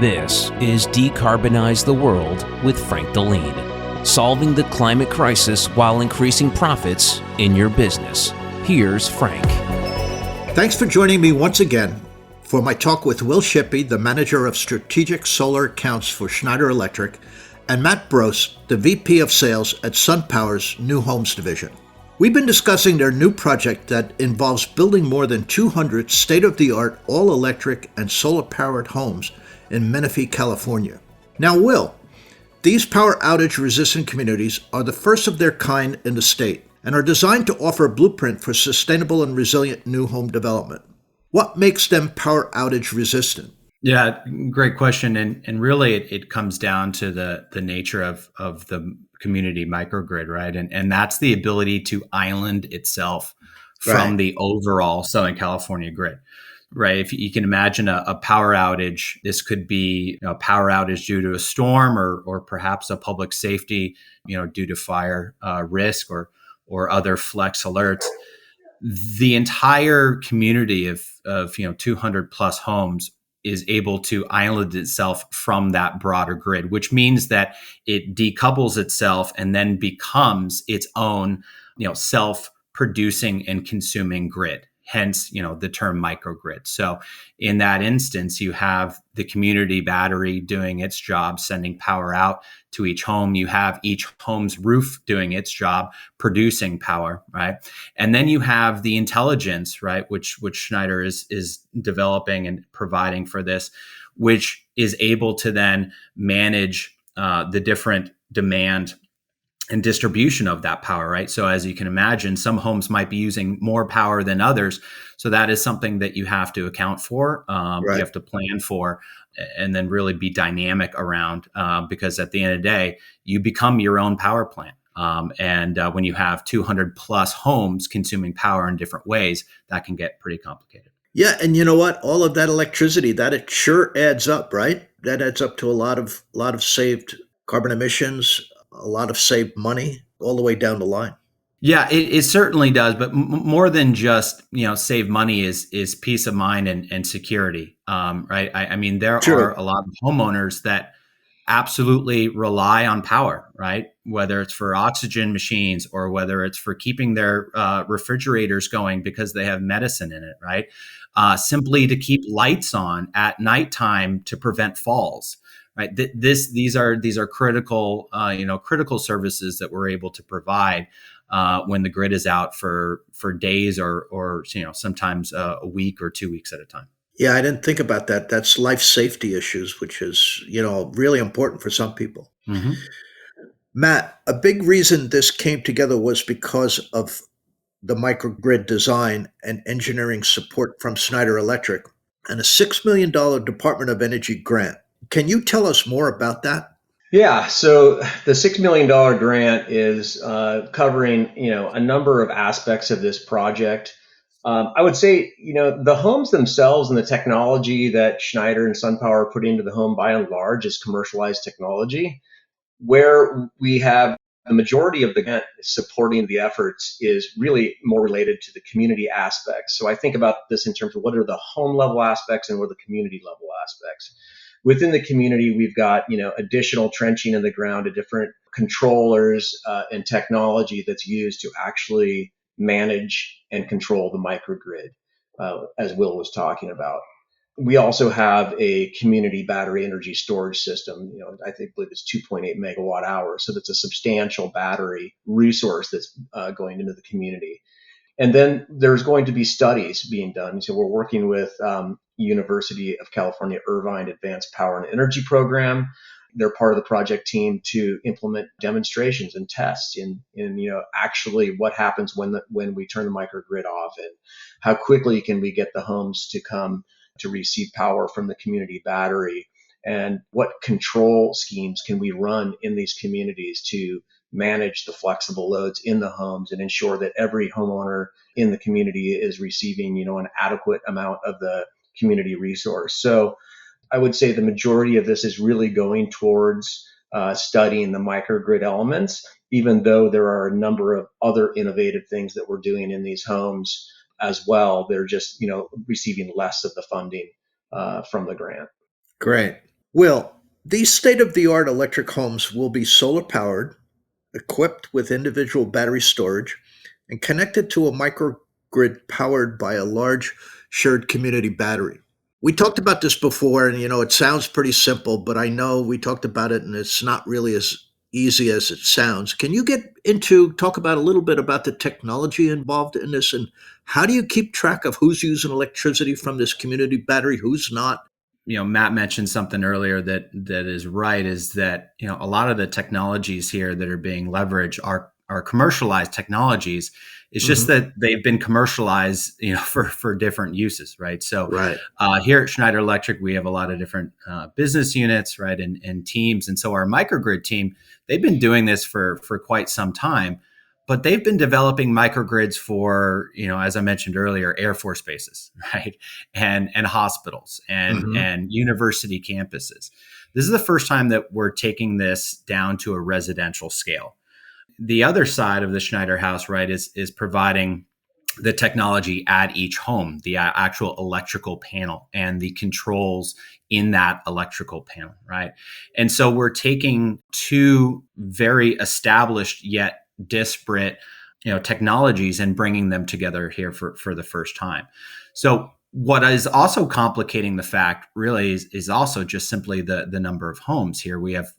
This is Decarbonize the World with Frank Deline, solving the climate crisis while increasing profits in your business. Here's Frank. Thanks for joining me once again for my talk with Will Shippee, the Manager of Strategic Solar Accounts for Schneider Electric, and Matt Brost, the VP of Sales at SunPower's New Homes Division. We've been discussing their new project that involves building more than 200 state-of-the-art all-electric and solar-powered homes in Menifee, California. Now, Will, these power outage-resistant communities are the first of their kind in the state and are designed to offer a blueprint for sustainable and resilient new home development. What makes them power outage resistant? Yeah, great question. And really it comes down to the nature of the community microgrid, right? And that's the ability to island itself from the overall Southern California grid, right? If you can imagine a power outage, this could be a power outage due to a storm or perhaps a public safety, due to fire risk or other flex alerts. The entire community of 200 plus homes is able to island itself from that broader grid, which means that it decouples itself and then becomes its own, self-producing and consuming grid. Hence, the term microgrid. So in that instance, you have the community battery doing its job, sending power out to each home. You have each home's roof doing its job, producing power, right? And then you have the intelligence, right, which Schneider is developing and providing for this, which is able to then manage the different demand and distribution of that power, right? So as you can imagine, some homes might be using more power than others. So that is something that you have to account for, you have to plan for, and then really be dynamic around, because at the end of the day, you become your own power plant. And when you have 200 plus homes consuming power in different ways, that can get pretty complicated. Yeah, and you know what? All of that electricity, that it sure adds up, right? That adds up to a lot of saved carbon emissions, a lot of saved money all the way down the line. Yeah, it certainly does. But more than just, save money is peace of mind and security, right? I mean, there are a lot of homeowners that absolutely rely on power, right? Whether it's for oxygen machines or whether it's for keeping their refrigerators going because they have medicine in it, right? Simply to keep lights on at nighttime to prevent falls. Right. These are critical, critical services that we're able to provide when the grid is out for days or sometimes a week or 2 weeks at a time. Yeah, I didn't think about that. That's life safety issues, which is, really important for some people. Mm-hmm. Matt, a big reason this came together was because of the microgrid design and engineering support from Schneider Electric and a $6 million Department of Energy grant. Can you tell us more about that? Yeah, so the $6 million grant is covering, a number of aspects of this project. I would say, the homes themselves and the technology that Schneider and SunPower put into the home by and large is commercialized technology. Where we have the majority of the grant supporting the efforts is really more related to the community aspects. So I think about this in terms of what are the home level aspects and what are the community level aspects. Within the community, we've got, additional trenching in the ground, different controllers and technology that's used to actually manage and control the microgrid, as Will was talking about. We also have a community battery energy storage system. I believe it's 2.8 megawatt hours. So that's a substantial battery resource that's going into the community. And then there's going to be studies being done. So we're working with University of California, Irvine Advanced Power and Energy Program. They're part of the project team to implement demonstrations and tests in actually what happens when we turn the microgrid off and how quickly can we get the homes to come to receive power from the community battery, and what control schemes can we run in these communities to manage the flexible loads in the homes and ensure that every homeowner in the community is receiving, an adequate amount of the community resource. So I would say the majority of this is really going towards studying the microgrid elements, even though there are a number of other innovative things that we're doing in these homes as well. They're just, receiving less of the funding from the grant. Great. Will, these state of the art electric homes will be solar powered, equipped with individual battery storage, and connected to a microgrid powered by a large shared community battery. We talked about this before, and it sounds pretty simple, but I know we talked about it, and it's not really as easy as it sounds. Can you talk about a little bit about the technology involved in this, and how do you keep track of who's using electricity from this community battery, who's not? Matt mentioned something earlier that is right, is that, a lot of the technologies here that are being leveraged are commercialized technologies. It's just Hmm. that they've been commercialized, for different uses, right? So Right. here at Schneider Electric, we have a lot of different business units, right, and teams. And so our microgrid team, they've been doing this for quite some time, but they've been developing microgrids for, as I mentioned earlier, Air Force bases, right, and hospitals Hmm. and university campuses. This is the first time that we're taking this down to a residential scale. The other side of the Schneider house, right, is providing the technology at each home, the actual electrical panel and the controls in that electrical panel, right? And so we're taking two very established yet disparate, technologies and bringing them together here for the first time. So what is also complicating the fact really is also just simply the number of homes here. We have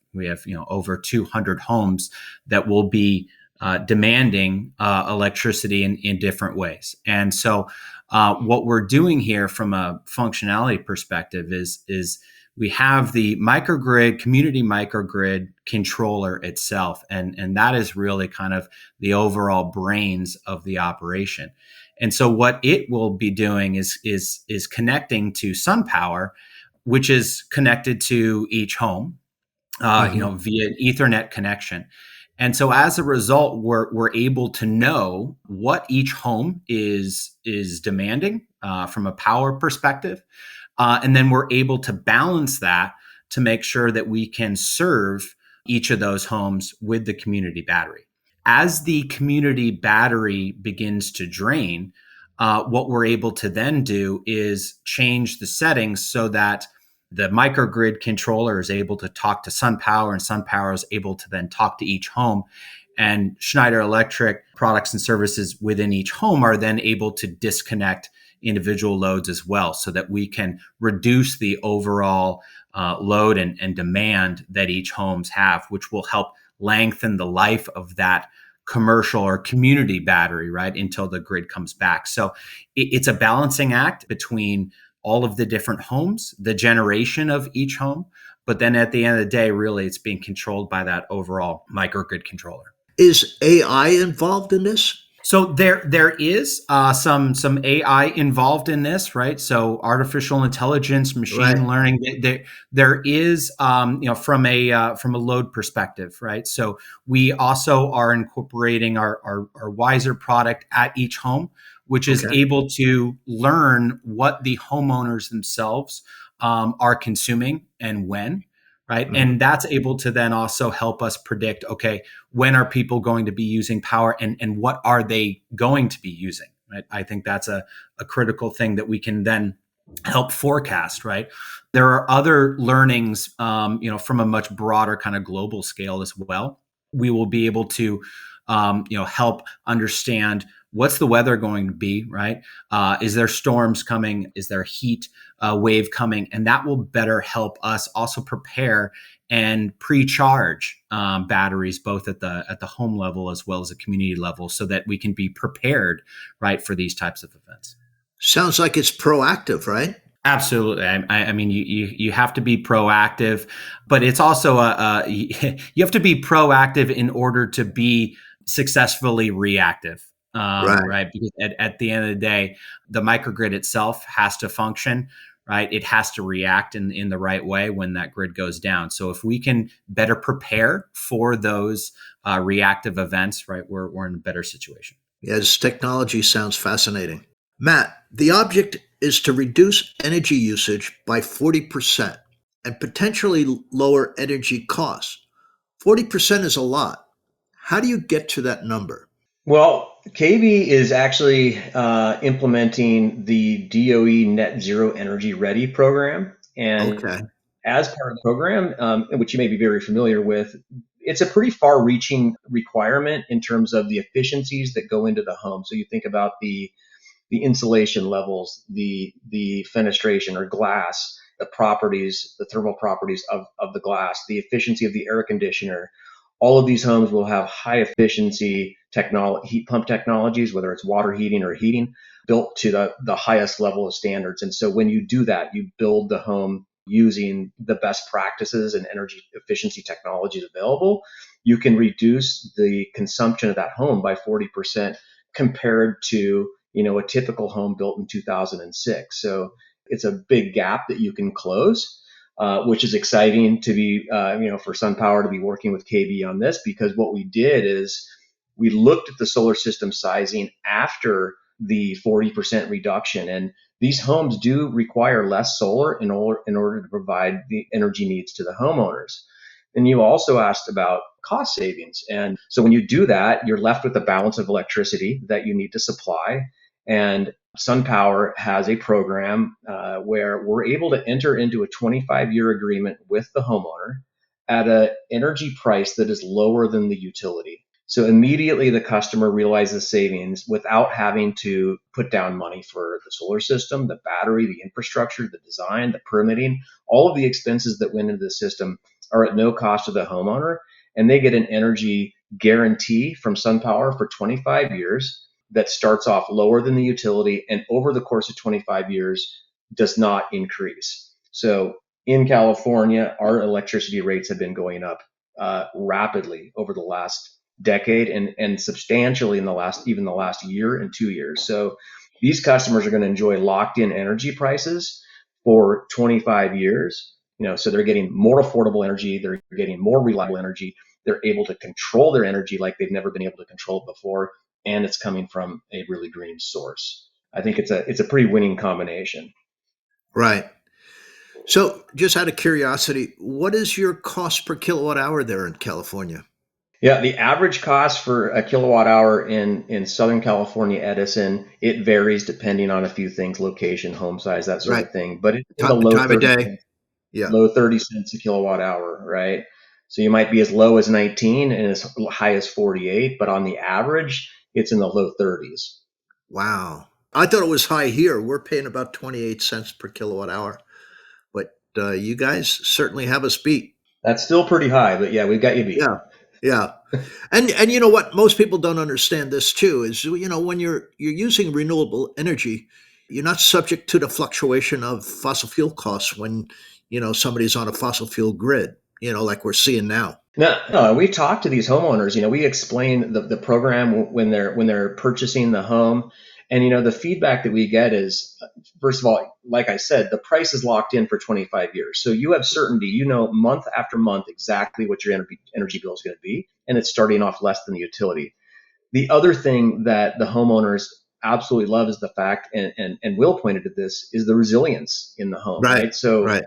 over 200 homes that will be demanding electricity in different ways. And so, what we're doing here from a functionality perspective is we have the microgrid, community microgrid controller itself, and that is really kind of the overall brains of the operation. And so, what it will be doing is connecting to SunPower, which is connected to each home, Hmm. via an Ethernet connection. And so as a result, we're able to know what each home is demanding from a power perspective, and then we're able to balance that to make sure that we can serve each of those homes with the community battery. As the community battery begins to drain, what we're able to then do is change the settings so that the microgrid controller is able to talk to SunPower, and SunPower is able to then talk to each home. And Schneider Electric products and services within each home are then able to disconnect individual loads as well, so that we can reduce the overall load and demand that each homes have, which will help lengthen the life of that commercial or community battery, right, until the grid comes back. So it's a balancing act between all of the different homes, the generation of each home. But then at the end of the day, really, it's being controlled by that overall microgrid controller. Is AI involved in this? So there is some AI involved in this, right? So artificial intelligence, Right. machine learning. There is from a load perspective, right? So we also are incorporating our Wiser product at each home, which is Okay. able to learn what the homeowners themselves are consuming and when. Right. Hmm. And that's able to then also help us predict, okay, when are people going to be using power, and what are they going to be using, right? I think that's a critical thing that we can then help forecast, right? There are other learnings, from a much broader kind of global scale as well. We will be able to, help understand what's the weather going to be, right? Is there storms coming? Is there heat wave coming? And that will better help us also prepare and pre-charge batteries both at the home level as well as the community level, so that we can be prepared, right, for these types of events. Sounds like it's proactive, right? Absolutely. I mean, you have to be proactive, but it's also you have to be proactive in order to be successfully reactive, Right. right? Because at the end of the day, the microgrid itself has to function, right? It has to react in the right way when that grid goes down. So if we can better prepare for those reactive events, right, we're in a better situation. Yes, technology sounds fascinating. Matt, the object is to reduce energy usage by 40% and potentially lower energy costs. 40% is a lot. How do you get to that number? Well, KB is actually implementing the DOE Net Zero Energy Ready program. And Okay. as part of the program, which you may be very familiar with, it's a pretty far-reaching requirement in terms of the efficiencies that go into the home. So you think about the insulation levels, the fenestration or glass, the properties, the thermal properties of the glass, the efficiency of the air conditioner. All of these homes will have high efficiency heat pump technologies, whether it's water heating or heating, built to the highest level of standards. And so when you do that, you build the home using the best practices and energy efficiency technologies available. You can reduce the consumption of that home by 40% compared to a typical home built in 2006. So it's a big gap that you can close, which is exciting to be, for SunPower to be working with KB on this, because what we did is we looked at the solar system sizing after the 40% reduction. And these homes do require less solar in order to provide the energy needs to the homeowners. And you also asked about cost savings. And so when you do that, you're left with the balance of electricity that you need to supply. And SunPower has a program where we're able to enter into a 25-year agreement with the homeowner at an energy price that is lower than the utility. So immediately the customer realizes savings without having to put down money for the solar system, the battery, the infrastructure, the design, the permitting. All of the expenses that went into the system are at no cost to the homeowner, and they get an energy guarantee from SunPower for 25 years that starts off lower than the utility, and over the course of 25 years does not increase. So in California, our electricity rates have been going up rapidly over the last decade, and substantially in the last year and 2 years. So these customers are going to enjoy locked in energy prices for 25 years. So they're getting more affordable energy, they're getting more reliable energy, they're able to control their energy like they've never been able to control it before, and it's coming from a really green source. I think it's a pretty winning combination. Right. So just out of curiosity, what is your cost per kilowatt hour there in California? Yeah, the average cost for a kilowatt hour in Southern California, Edison, it varies depending on a few things, location, home size, that sort of thing. But it's in the low Time of 30 day. cents, Yeah. low 30 cents a kilowatt hour, right? So you might be as low as 19 and as high as 48, but on the average, it's in the low 30s. Wow. I thought it was high here. We're paying about 28 cents per kilowatt hour. But you guys certainly have us beat. That's still pretty high, but yeah, we've got you beat. Yeah. Yeah. And you know what most people don't understand this too is when you're using renewable energy, you're not subject to the fluctuation of fossil fuel costs when somebody's on a fossil fuel grid, like we're seeing now. No, we talk to these homeowners. We explain the program when they're purchasing the home, and the feedback that we get is, first of all, like I said, the price is locked in for 25 years, so you have certainty. Month after month exactly what your energy bill is going to be, and it's starting off less than the utility. The other thing that the homeowners absolutely love is the fact, and Will pointed to this, is the resilience in the home, right? So. Right.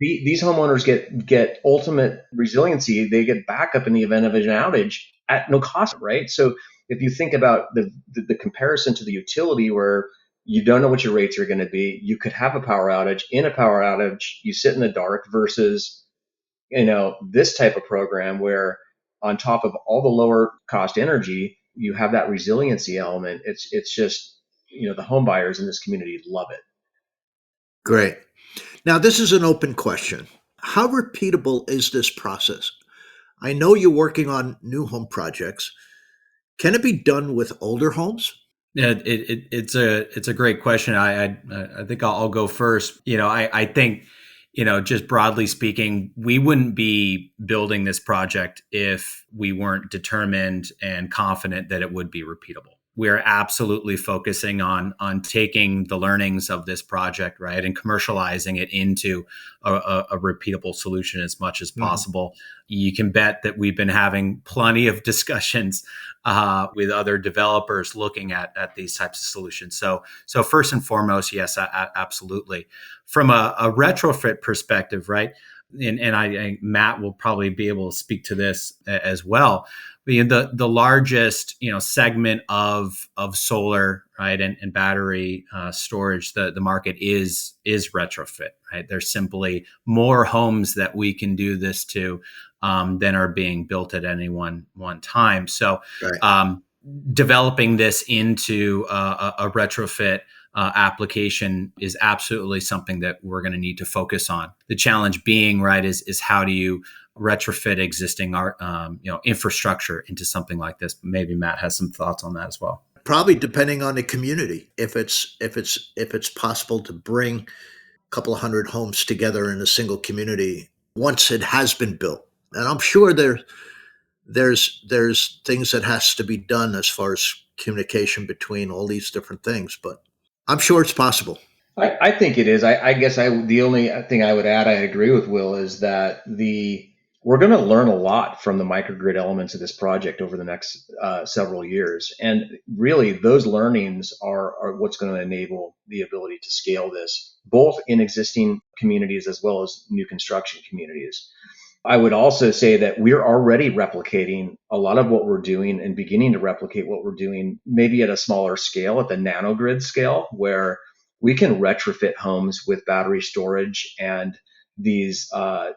These homeowners get ultimate resiliency. They get backup in the event of an outage at no cost, right? So if you think about the comparison to the utility, where you don't know what your rates are going to be, you could have a power outage. In a power outage, you sit in the dark versus this type of program where on top of all the lower cost energy, you have that resiliency element. It's just the home buyers in this community love it. Great. Now, this is an open question. How repeatable is this process? I know you're working on new home projects. Can it be done with older homes? Yeah, it's a great question. I think I'll go first. I think just broadly speaking, we wouldn't be building this project if we weren't determined and confident that it would be repeatable. We're absolutely focusing on taking the learnings of this project, right, and commercializing it into a repeatable solution as much as possible. You can bet that we've been having plenty of discussions with other developers looking at these types of solutions. So first and foremost, yes, absolutely. From a retrofit perspective, right, and I Matt will probably be able to speak to this as well. the largest segment of solar, right, and battery storage, the market is retrofit, right? There's simply more homes that we can do this to than are being built at any one time. So Right. Developing this into a retrofit application is absolutely something that we're going to need to focus on. The challenge being, right, is how do you retrofit existing infrastructure into something like this? Maybe Matt has some thoughts on that as well. Probably depending on the community. If it's possible to bring a couple of hundred homes together in a single community once it has been built, and I'm sure there's things that has to be done as far as communication between all these different things, but I'm sure it's possible. I think it is. I guess the only thing I would add, I agree with Will, is that we're going to learn a lot from the microgrid elements of this project over the next several years. And really, those learnings are what's going to enable the ability to scale this, both in existing communities as well as new construction communities. I would also say that we're already replicating a lot of what we're doing and beginning to replicate what we're doing, maybe at a smaller scale, at the nanogrid scale, where we can retrofit homes with battery storage and these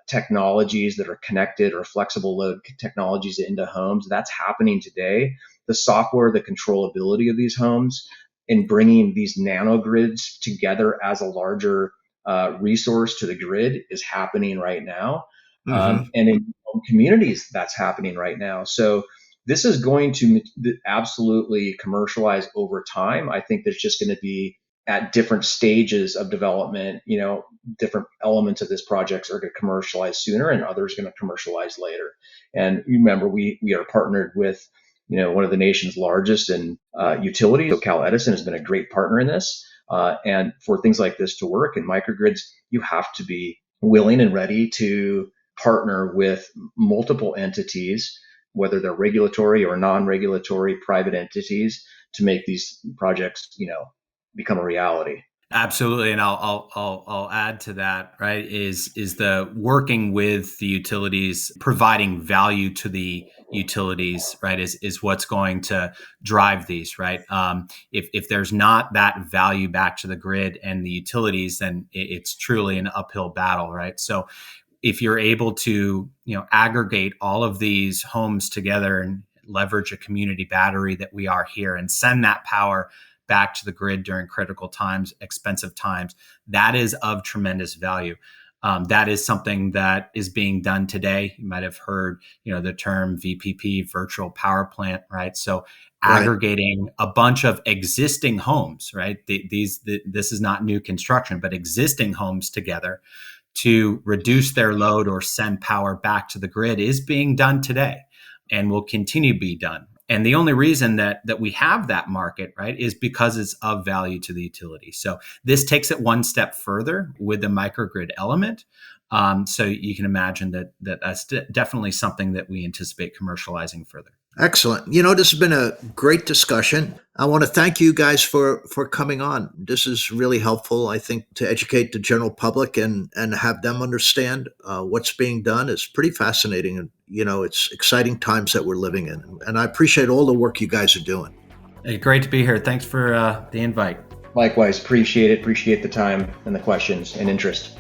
technologies that are connected or flexible load technologies into homes. That's happening today. The software, the controllability of these homes, and bringing these nanogrids together as a larger resource to the grid is happening right now. Mm-hmm. And in communities, that's happening right now. So this is going to absolutely commercialize over time. I think there's just going to be at different stages of development, different elements of this project are going to commercialize sooner and others are going to commercialize later. And remember, we are partnered with, one of the nation's largest utilities. So Cal Edison has been a great partner in this. And for things like this to work in microgrids, you have to be willing and ready to partner with multiple entities, whether they're regulatory or non-regulatory private entities, to make these projects, become a reality. Absolutely, and I'll add to that. Right, is the working with the utilities, providing value to the utilities. Right, is what's going to drive these. Right, if there's not that value back to the grid and the utilities, then it's truly an uphill battle. Right, so if you're able to aggregate all of these homes together and leverage a community battery that we are here and send that power back to the grid during critical times, expensive times, that is of tremendous value. That is something that is being done today. You might have heard, the term VPP, virtual power plant, right? So aggregating a bunch of existing homes, right? This is not new construction, but existing homes together to reduce their load or send power back to the grid is being done today and will continue to be done. And the only reason that we have that market, right, is because it's of value to the utility. So this takes it one step further with the microgrid element. So you can imagine that's definitely something that we anticipate commercializing further. Excellent. This has been a great discussion. I want to thank you guys for coming on. This is really helpful, I think, to educate the general public and have them understand what's being done. It's pretty fascinating. And, it's exciting times that we're living in. And I appreciate all the work you guys are doing. Hey, great to be here. Thanks for the invite. Likewise, appreciate it. Appreciate the time and the questions and interest.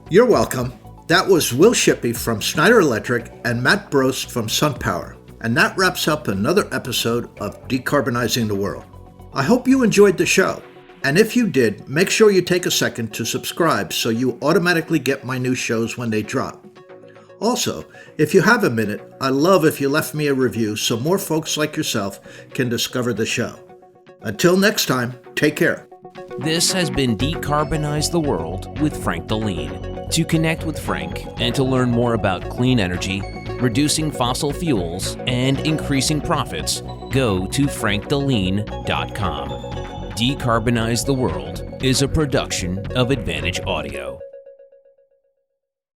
You're welcome. That was Will Shippee from Schneider Electric and Matt Brost from SunPower. And that wraps up another episode of Decarbonizing the World. I hope you enjoyed the show. And if you did, make sure you take a second to subscribe so you automatically get my new shows when they drop. Also, if you have a minute, I'd love if you left me a review so more folks like yourself can discover the show. Until next time, take care. This has been Decarbonize the World with Frank Deline. To connect with Frank and to learn more about clean energy, reducing fossil fuels, and increasing profits, go to frankdeline.com. Decarbonize the World is a production of Advantage Audio.